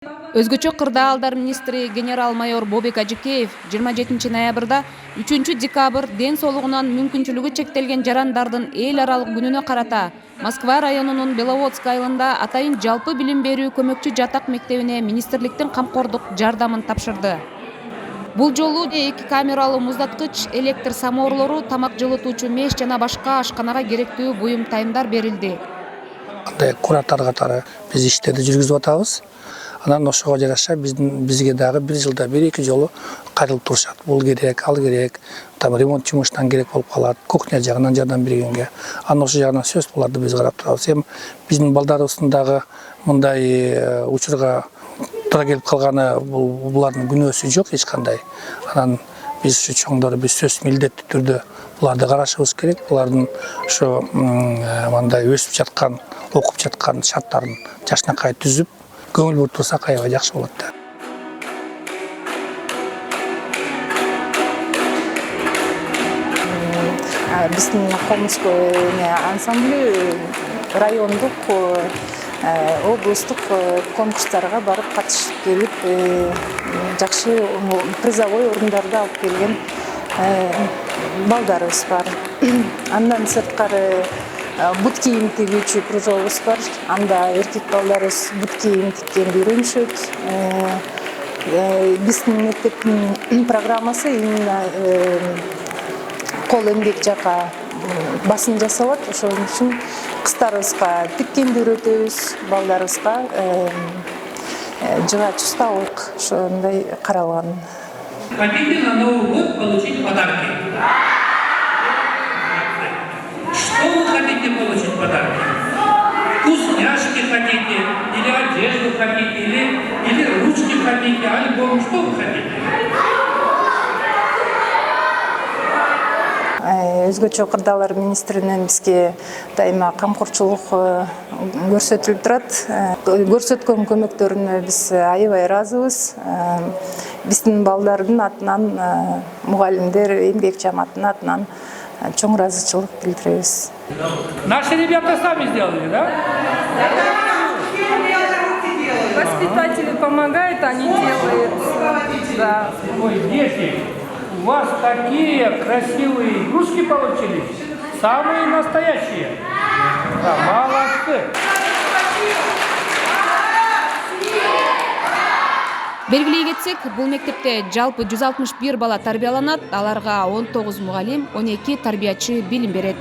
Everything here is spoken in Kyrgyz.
Өзгөчө кырдаалдар министри генерал-майор Бобек Ажикеев 27 ноябрда 3 декабрь ден соолугунан мүмкүнчүлүгү чектелген жарандардын эл аралык күнүнө карата Москва районунун Беловодск айылында атайын жалпы билим берүү көмөкчү жатак мектебине министрликтин камкордук жардамын тапшырды. Бул жолу 2 камералуу муздаткыч, электр самоорлору, тамак жылытуучу меш жана башка ашканага керектүү буюм тайымдар берилди. Куратор катары биз иштерди жүргүзүп атабыз. Анан ошого жараша бизге дагы бир жылда 1-2 жолу кайрылып турушат. Бул керек, ал керек, там ремонт жумушунан керек болуп калат, кухня жагынан жардам бергенге. Анан ошол жагынан сөз буларды биз карап турабыз. Эми биздин балдарыбыздын дагы мындай учурга туура келип калганы булардын күнөөсү жок эч кандай. Анан биз ушу чоңдор биз сөз милдеттүү түрдө буларды карашыбыз керек. Булардын ошо мындай өсүп жаткан, окуп жаткан шарттарын жакшынакай түзүп, көңүл буруп турсак аябай жакшы болот да. Биздин коммунский ансамбль райондук, облустук конкурстарга барып катышып келип, жакшы призовой орундарды алып келген балдарыбыз бар. Андан сырткары бут кийим тигүүчү кружогубуз бар. Анда эркек балдарыбыз бут кийим тиккенди үйрөнүшөт. Биздин мектептин программасы именно кол эмгек жака басым жасалат. Ошон үчүн кыздарыбызга тиккенди үйрөтөбүз, балдарыбызга жыгач усталык ошондой каралган. Хотите на Новый год получить подарки? Что вы хотите получить подарки? Вкусняшки хотите, или одежду хотите, или ручки хотите, альбом, что вы хотите? Өзгөчө кырдаалар министринен бизге дайыма камкорчулук көрсөтүлүп турат. Көрсөткөн көмөктөрүнө биз аябай ыраазыбыз. Биздин балдардын атынан, мугалимдер, эмгек жамааттын атынан чоң ыраазычылык билдиребиз. Наши ребята сами сделали, да? Воспитатели помогают, они делают. Да. Ой, дети, у вас такие красивые игрушки получились. Самые настоящие. Да, молодцы. Белгилей кетсек, бул мектепте жалпы 161 бала тарбияланат, аларга 19 мугалим, 12 тарбиячы билим берет.